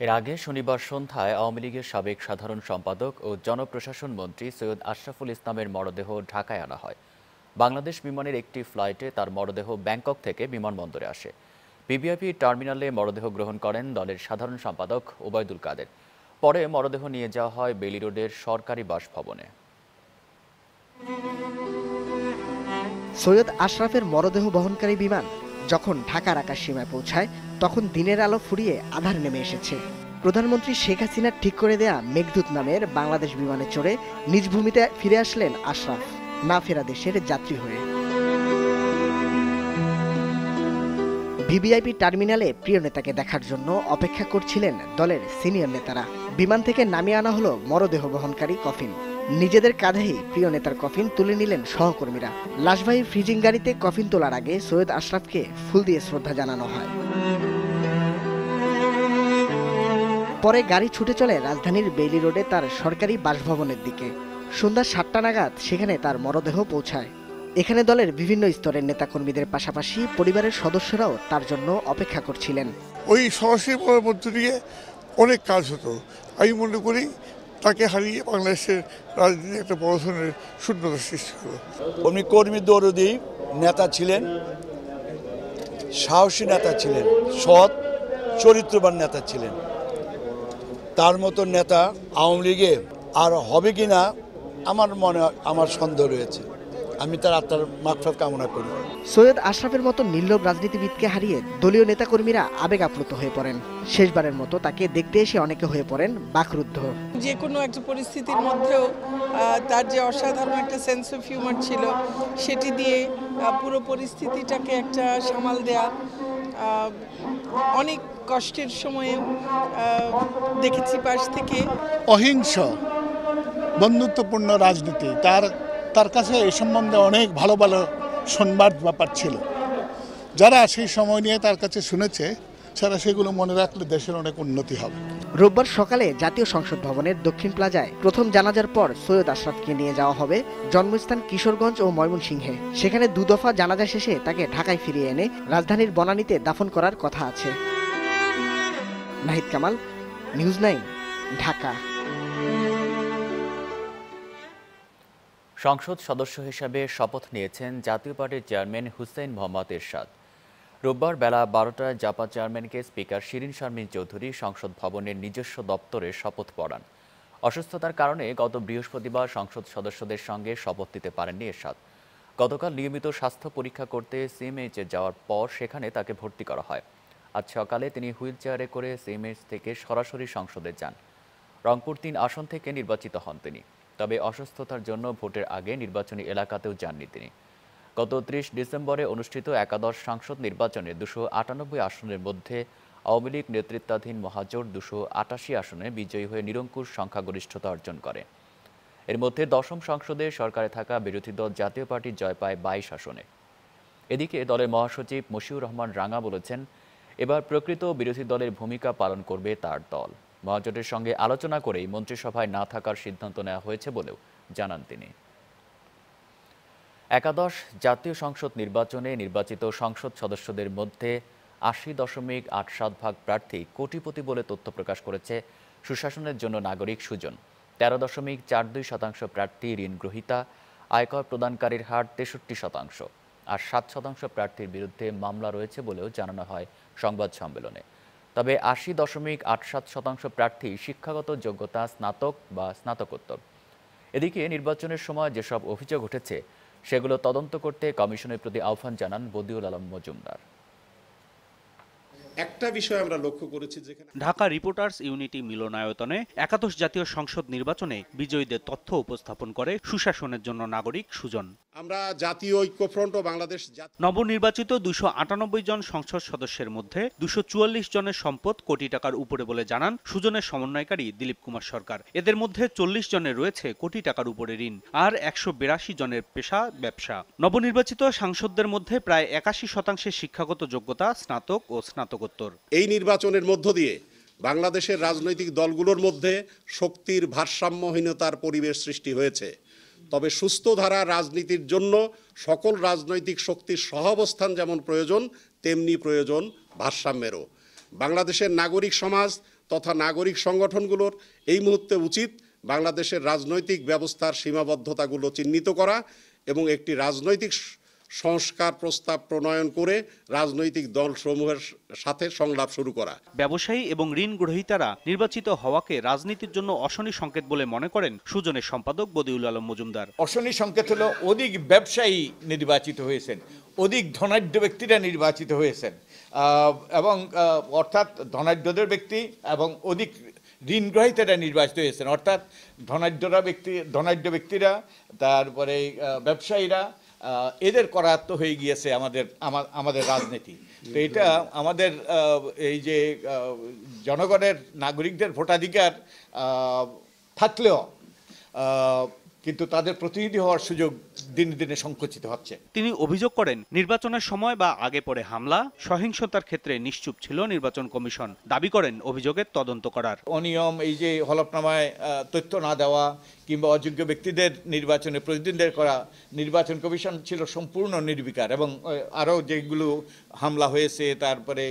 এর আগে শনিবার সন্ধ্যায় আওয়ামী লীগের সাবেক সাধারণ সম্পাদক ও জনপ্রশাসন মন্ত্রী সৈয়দ আশরাফুল ইসলামের মরদেহ ঢাকায় আনা হয়। বাংলাদেশ বিমানের একটি ফ্লাইটে তার মরদেহ ব্যাংকক থেকে বিমানবন্দরে আসে। ভিভিআইপি টার্মিনালে মরদেহ গ্রহণ করেন দলের সাধারণ সম্পাদক ওবায়দুল কাদের। পরে মরদেহ নিয়ে যাওয়া হয় বেইলি রোডের সরকারি বাসভবনে। সৈয়দ আশরাফের মরদেহ বহনকারী বিমান যখন ঢাকার আকাশ সীমায় পৌঁছায় তখন দিনের আলো ফুরিয়ে আঁধার নেমে এসেছে। প্রধানমন্ত্রী শেখ হাসিনার ঠিক করে দেয়া মেঘদূত নামের বাংলাদেশ বিমানে চড়ে নিজ ভূমিতে ফিরে আসলেন আশরাফ, না ফেরা দেশের যাত্রী হয়ে। ভিভিআইপি টার্মিনালে প্রিয় নেতাকে দেখার জন্য অপেক্ষা করছিলেন দলের সিনিয়র নেতারা। বিমান থেকে নামিয়ে আনা হলো মরদেহ বহনকারী কফিন। নিজেদের কাঁধেই প্রিয় নেতার কফিন তুলে নিলেন সহকর্মীরা। লাশবাহী ফ্রিজিং গাড়িতে কফিন তোলার আগে সৈয়দ আশরাফকে ফুল দিয়ে শ্রদ্ধা জানানো হয়। পরে গাড়ি ছুটে চলে রাজধানীর বেইলি রোডে তার সরকারি বাসভবনের দিকে। সন্ধ্যা 7টা নাগাদ সেখানে তার মরদেহ পৌঁছায়। এখানে দলের বিভিন্ন স্তরের নেতাকর্মীদের পাশাপাশি পরিবারের সদস্যরাও তার জন্য অপেক্ষা করছিলেন। ওই সরাসরি মধ্য দিয়ে অনেক কাজ হতো। আমি মনে করি তাকে হারিয়ে বাংলাদেশের রাজনীতি একটা বড় ধরনের শূন্যতা সৃষ্টি হলো। উনি কর্মী দরদি নেতা ছিলেন, সাহসী নেতা ছিলেন, সৎ চরিত্রবান নেতা ছিলেন। তার মতো নেতা আওয়ামী লীগে আর হবে কিনা আমার সন্দেহ রয়েছে। আমি তার আত্মার মাগফিরাত কামনা করি। সৈয়দ আশরাফের মতো নির্লোভ রাজনীতিবিদকে হারিয়ে দলীয় নেতাকর্মীরা আবেগ আপ্লুত হয়ে পড়েন। শেষবারের মতো তাকে দেখতে এসে অনেকে হয়ে পড়েন বাকরুদ্ধ। যে কোনো একটা পরিস্থিতির মধ্যেও তার যে অসাধারণ একটা সেন্স অফ হিউমার ছিল, সেটি দিয়ে পুরো পরিস্থিতিটাকে একটা সামাল দেয়া, অনেক কষ্টের সময়ে দেখেছি পাশ থেকে। অহিংস বন্ধুত্বপূর্ণ রাজনীতি, তার কাছে এ সম্বন্ধে অনেক ভালো ভালো সংবাদ ব্যাপার ছিল। যারা সেই সময় নিয়ে তার কাছে শুনেছে, তারা সেগুলো মনে রাখলে দেশের অনেক উন্নতি হবে। রোববার সকালে জাতীয় সংসদ ভবনের দক্ষিণ প্লাজায় প্রথম জানাজার পর সৈয়দ আশরাফকে নিয়ে যাওয়া হবে জন্মস্থান কিশোরগঞ্জ ও ময়মনসিংহে। সেখানে দুদফা জানাজা শেষে তাকে ঢাকায় ফিরিয়ে এনে রাজধানীর বনানীতে দাফন করার কথা আছে। নাহিদ কামাল, নিউজ 9, ঢাকা। সংসদ সদস্য হিসাবে শপথ নিয়েছেন জাতীয় পার্টির চেয়ারম্যান হুসেইন মোহাম্মদ এরশাদ। রোববার বেলা 12টায় জাপা চেয়ারম্যানকে স্পিকার শিরীন শারমিন চৌধুরী সংসদ ভবনের নিজস্ব দপ্তরে শপথ পড়ান। অসুস্থতার কারণে গত বৃহস্পতিবার সংসদ সদস্যদের সঙ্গে শপথ নিতে পারেননি এরশাদ। গতকাল নিয়মিত স্বাস্থ্য পরীক্ষা করতে সিএমএইচে যাওয়ার পর সেখানে তাকে ভর্তি করা হয়। আজ সকালে তিনি হুইল চেয়ারে করে সিএমএইচ থেকে সরাসরি সংসদে যান। রংপুর 3 আসন থেকে নির্বাচিত হন তিনি। তবে অসুস্থতার জন্য ভোটের আগে নির্বাচনী এলাকাতেও যাননি তিনি। গত 30 ডিসেম্বরে অনুষ্ঠিত একাদশ সংসদ নির্বাচনে 298 আসনের মধ্যে আওয়ামী লীগ নেতৃত্বাধীন মহাজোট 288 আসনে বিজয়ী হয়ে নিরঙ্কুশ সংখ্যাগরিষ্ঠতা অর্জন করে। এর মধ্যে দশম সংসদে সরকারে থাকা বিরোধী দল জাতীয় পার্টি জয় পায় 22 আসনে। এদিকে দলের মহাসচিব মশিউর রহমান রাঙা বলেছেন, এবার প্রকৃত বিরোধী দলের ভূমিকা পালন করবে তার দল। মহাজোটের সঙ্গে আলোচনা করেই মন্ত্রিসভায় না থাকার সিদ্ধান্ত নেওয়া হয়েছে বলেও জানান তিনি। একাদশ জাতীয় সংসদ নির্বাচনে নির্বাচিত সংসদ সদস্যদের মধ্যে 80.87% প্রার্থী কোটিপতি বলে তথ্য প্রকাশ করেছে সুশাসনের জন্য নাগরিক সুজন। 13.42% প্রার্থী ঋণ গ্রহীতা, আয়কর প্রদানকারীর হার 63%, আর 7% প্রার্থীর বিরুদ্ধে মামলা রয়েছে বলেও জানানো হয় সংবাদ সম্মেলনে। তবে 80.87% প্রার্থী শিক্ষাগত যোগ্যতা স্নাতক বা স্নাতকোত্তর। এদিকে নির্বাচনের সময় যেসব অভিযোগ উঠেছে সেগুলো তদন্ত করতে কমিশনের প্রতি আহ্বান জানান বদিউল আলম মজুমদার। একটা বিষয় আমরা লক্ষ্য করেছি, যেখানে ঢাকা রিপোর্টার্স ইউনিটি মিলনায়তনে একাদশ জাতীয় সংসদ নির্বাচনে বিজয়ীদের তথ্য উপস্থাপন করে সুশাসনের জন্য নাগরিক সুজন। আমরা জাতীয় ঐক্যফ্রন্ট ও বাংলাদেশ নবনির্বাচিত 298 জন সংসদ সদস্যের মধ্যে 244 জনের সম্পদ কোটি টাকার উপরে বলে জানান সুজনের সমন্বয়কারী দিলীপ কুমার সরকার। এদের মধ্যে 40 জনের রয়েছে কোটি টাকার উপরে ঋণ, আর 182 জনের পেশা ব্যবসা। নবনির্বাচিত সাংসদদের মধ্যে প্রায় 81% শিক্ষাগত যোগ্যতা স্নাতক ও স্নাতকোত্তর। এই নির্বাচনের মধ্য দিয়ে বাংলাদেশের রাজনৈতিক দলগুলোর মধ্যে শক্তির ভারসাম্যহীনতার পরিবেশ সৃষ্টি হয়েছে। তবে সুস্থ ধারা রাজনীতির জন্য সকল রাজনৈতিক শক্তির সহাবস্থান যেমন প্রয়োজন, তেমনি প্রয়োজন ভারসাম্যেরও। বাংলাদেশের নাগরিক সমাজ তথা নাগরিক সংগঠনগুলোর এই মুহূর্তে উচিত বাংলাদেশের রাজনৈতিক ব্যবস্থার সীমাবদ্ধতাগুলো চিহ্নিত করা এবং একটি রাজনৈতিক সংস্কার প্রস্তাব প্রণয়ন করে রাজনৈতিক দলসমূহের সাথে সংলাপ শুরু করা। ব্যবসায়ী এবং ঋণ গ্রহীতারা নির্বাচিত হওয়াকে রাজনীতির জন্য অশনি সংকেত বলে মনে করেন সুজনের সম্পাদক বদিউল আলম মজুমদার। অশনি সংকেত হলো অধিক ব্যবসায়ী নির্বাচিত হয়েছেন, অধিক ধনাঢ্য ব্যক্তিরা নির্বাচিত হয়েছেন, এবং অর্থাৎ ধনাঢ্যদের ব্যক্তি এবং অধিক ঋণ গ্রহীতারা নির্বাচিত হয়েছেন, অর্থাৎ ধনাঢ্য ব্যক্তিরা, তারপরে ব্যবসায়ীরা, এদের করায়ত্ত হয়ে গিয়েছে আমাদের রাজনীতি। তো এটা আমাদের এই যে জনগণের নাগরিকদের ভোটাধিকার থাকলেও কিন্তু তাদের প্রতিনিধি হওয়ার সুযোগ দিনে দিনে সংকুচিত হচ্ছে। তিনি অভিযোগ করেন নির্বাচনের সময় বা আগে পরে হামলা, সহিংসতার ক্ষেত্রে নিশ্চুপ ছিল নির্বাচন কমিশন। দাবি করেন অভিযোগের তদন্ত করার। অনিয়ম, এই যে হলফনামায় তথ্য না দেওয়া কিংবা অযোগ্য ব্যক্তিদের নির্বাচনে প্রতিদ্বন্দ্বিতা করা, নির্বাচন কমিশন ছিল সম্পূর্ণ নির্বিকার, এবং আরও যেগুলো হামলা হয়েছে, তারপরে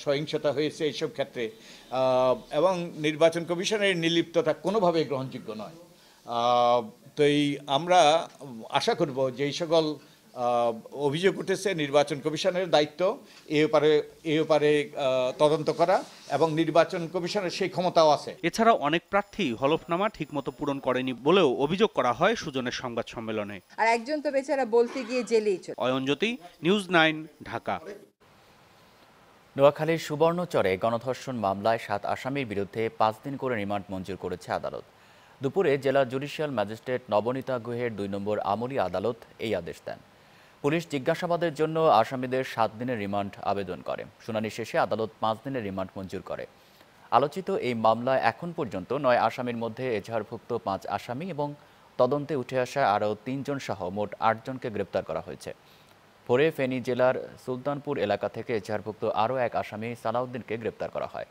সহিংসতা হয়েছে এইসব ক্ষেত্রে, এবং নির্বাচন কমিশনের নির্লিপ্ততা কোনোভাবেই গ্রহণযোগ্য নয়। তো আমরা আশা করব যে এই সকল অভিযোগ উঠেছে নির্বাচন কমিশনের দায়িত্ব এ ব্যাপারে তদন্ত করা, এবং নির্বাচন কমিশনের সেই ক্ষমতাও আছে। এছাড়া অনেক প্রার্থী হলফনামা ঠিকমতো পূরণ করেনি বলেও অভিযোগ করা হয় সুজনের সংবাদ সম্মেলনে। আর একজন তো বেচারা বলতে গিয়ে জেলেই চলে। অয়নজ্যোতি, নিউজ 9, ঢাকা। নোয়াখালীর সুবর্ণচরে গণধর্ষণ মামলায় 7 আসামির বিরুদ্ধে 5 দিন করে রিমান্ড মঞ্জুর করেছে আদালত। দুপুরে জেলা জুডিশিয়াল ম্যাজিস্ট্রেট নবনীতা গুহের 2 নম্বর আমলি আদালত এই আদেশ দেন। পুলিশ জিজ্ঞাসাবাদের জন্য আসামিদের 7 দিনের রিমান্ড আবেদন করে। শুনানি শেষে আদালত 5 দিনের রিমান্ড মঞ্জুর করে। আলোচিত এই মামলায় এখন পর্যন্ত 9 আসামির মধ্যে এজাহারভুক্ত 5 আসামি এবং তদন্তে উঠে আসা আরও 3 জন সহ মোট 8 জনকে গ্রেপ্তার করা হয়েছে। ভোরে ফেনী জেলার সুলতানপুর এলাকা থেকে এজাহারভুক্ত আরও 1 আসামি সালাউদ্দিনকে গ্রেপ্তার করা হয়।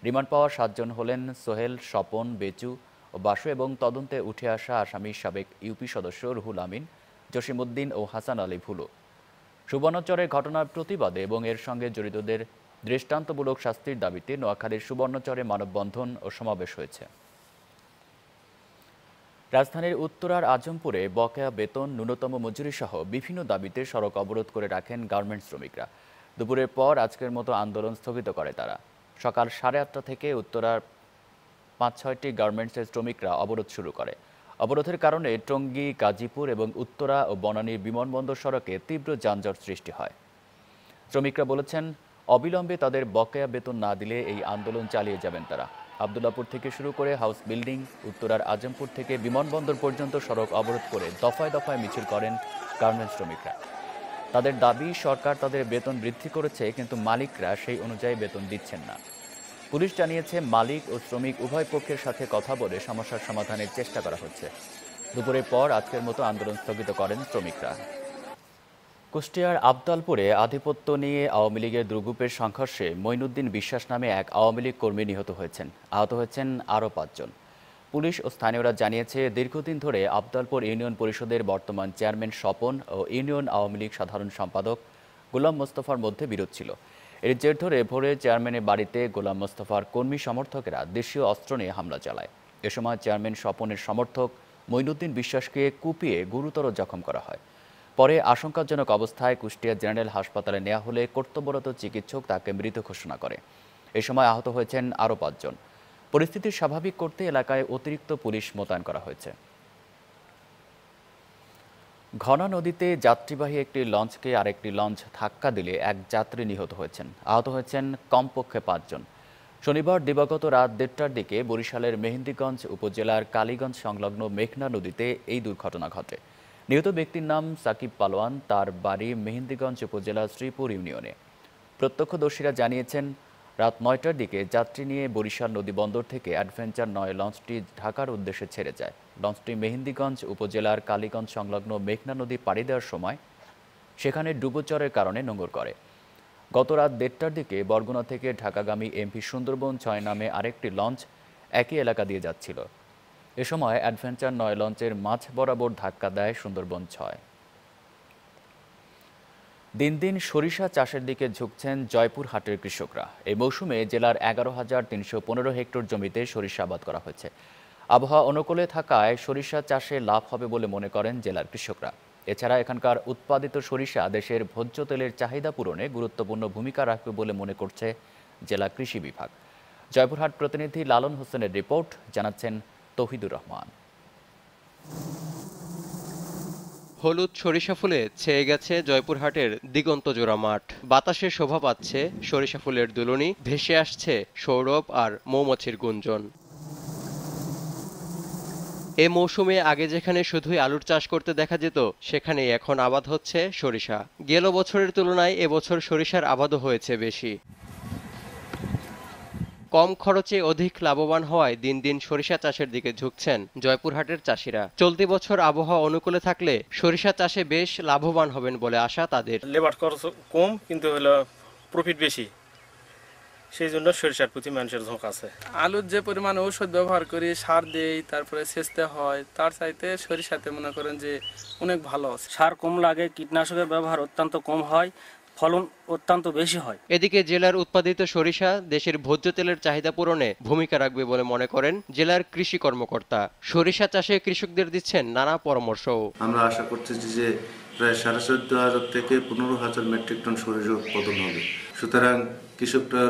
রিমান্ড পাওয়া 7 জন হলেন সোহেল, স্বপন, বেচু ও বাসু এবং তদন্তে উঠে আসা আসামি সাবেক ইউপি সদস্য রুহুল আমিন, জসিমউদ্দিন ও হাসান আলী ভুলু। সুবর্ণচরের ঘটনার প্রতিবাদে এবং এর সঙ্গে জড়িতদের দৃষ্টান্তমূলক শাস্তির দাবিতে নোয়াখালীর সুবর্ণচরে মানববন্ধন ও সমাবেশ হয়েছে। রাজধানীর উত্তরার আজমপুরে বকেয়া বেতন, ন্যূনতম মজুরি সহ বিভিন্ন দাবিতে সড়ক অবরোধ করে রাখেন গার্মেন্টস শ্রমিকরা। দুপুরের পর আজকের মতো আন্দোলন স্থগিত করে তারা। সকাল 8:30 থেকে উত্তরার 5-6টি গার্মেন্টসের শ্রমিকরা অবরোধ শুরু করে। অবরোধের কারণে টঙ্গী, গাজীপুর এবং উত্তরা ও বনানীর বিমানবন্দর সড়কে তীব্র যানজট সৃষ্টি হয়। শ্রমিকরা বলেছেন, অবিলম্বে তাদের বকেয়া বেতন না দিলে এই আন্দোলন চালিয়ে যাবেন তারা। আবদুল্লাপুর থেকে শুরু করে হাউস বিল্ডিং, উত্তরার আজমপুর থেকে বিমানবন্দর পর্যন্ত সড়ক অবরোধ করে দফায় দফায় মিছিল করেন গার্মেন্টস শ্রমিকরা। তাদের দাবি, সরকার তাদের বেতন বৃদ্ধি করেছে, কিন্তু মালিকরা সেই অনুযায়ী বেতন দিচ্ছেন না। পুলিশ জানিয়েছে, মালিক ও শ্রমিক উভয় পক্ষের সাথে কথা বলে সমস্যার সমাধানের চেষ্টা করা হচ্ছে। দুপুরের পর আজকের মতো আন্দোলন স্থগিত করেন শ্রমিকরা। কুষ্টিয়ার আবদালপুরে আধিপত্য নিয়ে আওয়ামী লীগের দুর্গ্রুপের সংঘর্ষে মঈনুদ্দিন বিশ্বাস নামে এক আওয়ামী লীগ কর্মী নিহত হয়েছেন। আহত হয়েছেন আরও 5 জন। পুলিশ ও স্থানীয়রা জানিয়েছে, দীর্ঘদিন ধরে আবদালপুর ইউনিয়ন পরিষদের বর্তমান চেয়ারম্যান স্বপন ও ইউনিয়ন আওয়ামী লীগ সাধারণ সম্পাদক গোলাম মোস্তফার মধ্যে বিরোধ ছিল। এর জের ধরে ভোরে চেয়ারম্যানের বাড়িতে গোলাম মোস্তফার কর্মী সমর্থকেরা দেশীয় অস্ত্র নিয়ে হামলা চালায়। এ সময় চেয়ারম্যান স্বপনের সমর্থক মঈনুদ্দিন বিশ্বাসকে কুপিয়ে গুরুতর জখম করা হয়। পরে আশঙ্কাজনক অবস্থায় কুষ্টিয়া জেনারেল হাসপাতালে নেওয়া হলে কর্তব্যরত চিকিৎসক তাকে মৃত ঘোষণা করে। এ সময় আহত হয়েছেন আরও 5 জন। পরিস্থিতি স্বাভাবিক করতে এলাকায় অতিরিক্ত পুলিশ মোতায়েন করা হয়েছে। ঘনা নদীতে যাত্রীবাহী একটি লঞ্চকে আরেকটি লঞ্চ ধাক্কা দিলে এক যাত্রী নিহত হয়েছেন। আহত হয়েছেন কমপক্ষে 5 জন। শনিবার দিবাগত রাত 1:30টার দিকে বরিশালের মেহেন্দিগঞ্জ উপজেলার কালীগঞ্জ সংলগ্ন মেঘনা নদীতে এই দুর্ঘটনা ঘটে। নিহত ব্যক্তির নাম সাকিব পালোয়ান, তার বাড়ি মেহেন্দিগঞ্জ উপজেলার শ্রীপুর ইউনিয়নে। প্রত্যক্ষদর্শীরা জানিয়েছেন, রাত 9টার দিকে যাত্রী নিয়ে বরিশাল নদী বন্দর থেকে অ্যাডভেঞ্চার 9 লঞ্চটি ঢাকার উদ্দেশ্যে ছেড়ে যায়। লঞ্চটি মেহেন্দিগঞ্জ উপজেলার কালীগঞ্জ সংলগ্ন মেঘনা নদী পাড়ি দেওয়ার সময় সেখানে ডুবোচরের কারণে নোঙর করে। গত রাত 1:30টার দিকে বরগুনা থেকে ঢাকাগামী এমভি সুন্দরবন 6 নামে আরেকটি লঞ্চ একই এলাকা দিয়ে যাচ্ছিল। এ সময় অ্যাডভেঞ্চার 9 লঞ্চের মাঝ বরাবর ধাক্কা দেয় সুন্দরবন 6। দিন দিন সরিষা চাষের দিকে ঝুঁকছেন জয়পুরহাটের কৃষকরা। এই মৌসুমে জেলার 11,315 হেক্টর জমিতে সরিষা আবাদ করা হয়েছে। আবহাওয়া অনুকূলে থাকায় সরিষা চাষে লাভ হবে বলে মনে করেন জেলার কৃষকরা। এছাড়া এখানকার উৎপাদিত সরিষা দেশের ভোজ্য তেলের চাহিদা পূরণে গুরুত্বপূর্ণ ভূমিকা রাখবে বলে মনে করছে জেলা কৃষি বিভাগ। জয়পুরহাট প্রতিনিধি লালন হোসেনের রিপোর্ট, জানাচ্ছেন তৌহিদুর রহমান। হলুদ সরিষা ফুলে ছেয়ে গেছে জয়পুরহাটের দিগন্তজোড়া মাঠ। বাতাসে শোভা পাচ্ছে সরিষা ফুলের দুলনি, ভেসে আসছে সৌরভ আর মৌমাছির গুঞ্জন। এ মৌসুমে আগে যেখানে শুধুই আলুর চাষ করতে দেখা যেত, সেখানে এখন আবাদ হচ্ছে সরিষা। গেল বছরের তুলনায় এবছর সরিষার আবাদও হয়েছে বেশি। কম খরচে অধিক লাভবান হওয়ায় দিন দিন সরিষা চাষের দিকে ঝুঁকছেন জয়পুরহাটের চাষিরা। চলতি বছর আবহাওয়া অনুকূলে থাকলে সরিষা চাষে বেশ লাভবান হবেন বলে আশা তাদের। লেবার খরচ কম, কিন্তু হলো প্রফিট বেশি, সেই জন্য সরিষার প্রতি মানুষের ঝোঁক আছে। আলুর যে পরিমাণ ঔষধ ব্যবহার করি, সার দেই, তারপরে সেচতে হয়, তার চাইতে সরিষাতে মনে করেন যে অনেক ভালো আছে। সার কম লাগে, কীটনাশকের ব্যবহার অত্যন্ত কম হয়, ফলন অত্যন্ত বেশি হয়। এদিকে জেলার উৎপাদিত সরিষা দেশের ভোজ্য তেলের চাহিদা পূরণে ভূমিকা রাখবে বলে মনে করেন জেলার কৃষি কর্মকর্তা। সরিষা চাষে কৃষকদের দিচ্ছেন নানা পরামর্শ। আমরা আশা করতেছি যে প্রায় 14,500 থেকে 15,000 মেট্রিক টন সরিষা উৎপাদন হবে। সুতরাং কৃষকরা,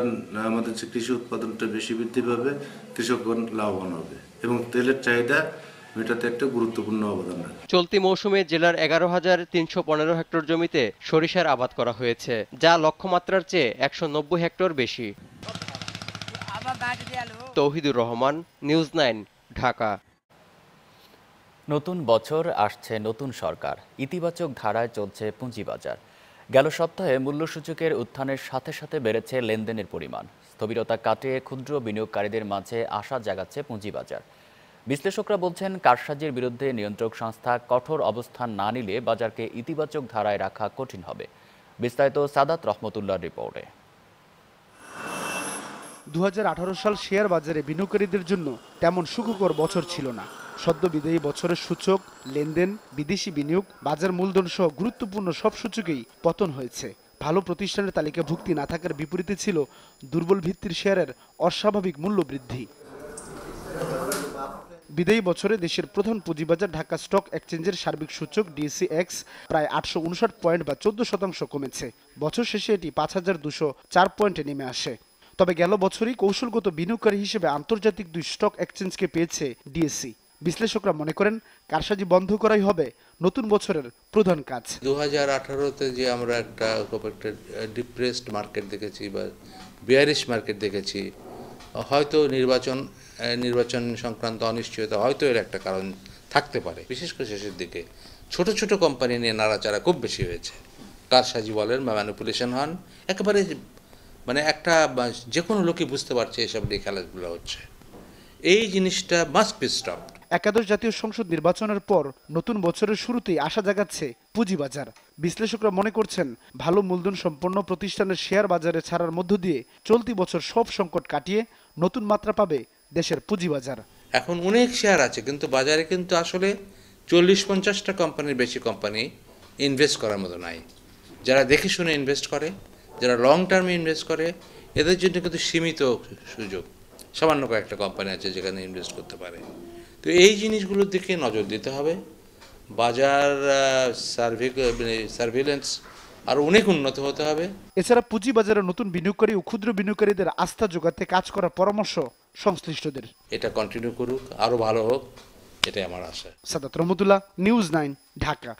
আমাদের যে কৃষি উৎপাদনটা বেশি বৃদ্ধি পাবে, কৃষকগণ লাভবান হবে এবং তেলের চাহিদা মেটাতে একটা গুরুত্বপূর্ণ অবদান রাখে। চলতি মৌসুমে জেলার 11,315 হেক্টর জমিতে সরিষার আবাদ করা হয়েছে, যা লক্ষ্যমাত্রার চেয়ে 190 হেক্টর বেশি। তৌহিদুর রহমান, নিউজ 9, ঢাকা। নতুন বছর আসছে, নতুন সরকার, ইতিবাচক ধারায় চলছে পুঁজিবাজার। গেল সপ্তাহে মূল্যসূচকের উত্থানের সাথে সাথে বেড়েছে লেনদেনের পরিমাণ। স্থবিরতা কাটিয়ে ক্ষুদ্র বিনিয়োগকারীদের মাঝে আশা জাগাচ্ছে পুঁজিবাজার। বিশ্লেষকরা বলছেন, কারসাজির বিরুদ্ধে নিয়ন্ত্রক সংস্থা কঠোর অবস্থান না নিলে বাজারকে ইতিবাচক ধারায় রাখা কঠিন হবে। বিস্তারিত সাদাত রহমতুল্লাহর রিপোর্টে। 2018 সাল শেয়ার বাজারে বিনিয়োগকারীদের জন্য তেমন সুখকর বছর ছিল না। সদ্য বিদায়ী বছরের সূচক, লেনদেন, বিদেশি বিনিয়োগ, বাজার মূলধন সহ গুরুত্বপূর্ণ সব সূচকেই পতন হয়েছে। ভালো প্রতিষ্ঠানের তালিকাভুক্তি না থাকার বিপরীতে ছিল দুর্বল ভিত্তির শেয়ারের অস্বাভাবিক মূল্য বৃদ্ধি। বিদায়ী বছরে দেশের প্রধান পুঁজিবাজার ঢাকা স্টক এক্সচেঞ্জের সার্বিক সূচক DCX প্রায় 859 পয়েন্ট বা 14% কমেছে। বছর শেষে এটি 5,204 পয়েন্টে নেমে আসে। তবে গেল বছরই কৌশলগত বিনিয়োগকারী হিসেবে আন্তর্জাতিক 2 স্টক এক্সচেঞ্জকে পেয়েছে ডিএসসি। বিশ্লেষকরা মনে করেন, কারসাজি বন্ধ করাই হবে নতুন বছরের প্রধান কাজ। 2018-তে যে আমরা একটা ডিপ্রেসড মার্কেট দেখেছি বা বিয়ারিশ মার্কেট দেখেছি, হয়তো নির্বাচন সংক্রান্ত অনিশ্চয়তা হয়তো এর একটা কারণ থাকতে পারে। বিশেষ করে শেষের দিকে ছোট ছোট কোম্পানি নিয়ে নাড়াচাড়া খুব বেশি হয়েছে। কারসাজি বলেন বা ম্যানিপুলেশন হন, একেবারে একটা যে কোনো লোকই বুঝতে পারছে এসব নিয়ে খেলাধুলা হচ্ছে। এই জিনিসটা মাস্ট বি স্টপড। একাদশ জাতীয় সংসদ নির্বাচনের পর নতুন বছরের শুরুতেই আশা জাগাচ্ছে পুঁজিবাজার। বিশ্লেষকরা মনে করছেন, ভালো মূলধন সম্পন্ন প্রতিষ্ঠানের শেয়ার বাজারে ছাড়ার মধ্য দিয়ে চলতি বছর সব সংকট কাটিয়ে নতুন মাত্রা পাবে দেশের পুঁজিবাজার। এখন অনেক শেয়ার আছে, কিন্তু বাজারে কিন্তু আসলে 40-50টা কোম্পানির বেশি কোম্পানি ইনভেস্ট করার মতো নাই। যারা দেখে শুনে ইনভেস্ট করে, যারা লং টার্মে ইনভেস্ট করে, এদের জন্য কিন্তু সীমিত সুযোগ। সামান্য কয়েকটা কোম্পানি আছে যেখানে ইনভেস্ট করতে পারে। তো এই জিনিসগুলোর দিকে নজর দিতে হবে। বাজার সার্ভিলেন্স আরও অনেক উন্নত হতে হবে। এছাড়া পুঁজিবাজারে নতুন বিনিয়োগকারী ও ক্ষুদ্র বিনিয়োগকারীদের আস্থা যোগাতে কাজ করার পরামর্শ সংশ্লিষ্টদের। এটা কন্টিনিউ করুক, আরও ভালো হোক, এটাই আমার আশা। সাদাত রহমতুল্লাহ, নিউজ 9, ঢাকা।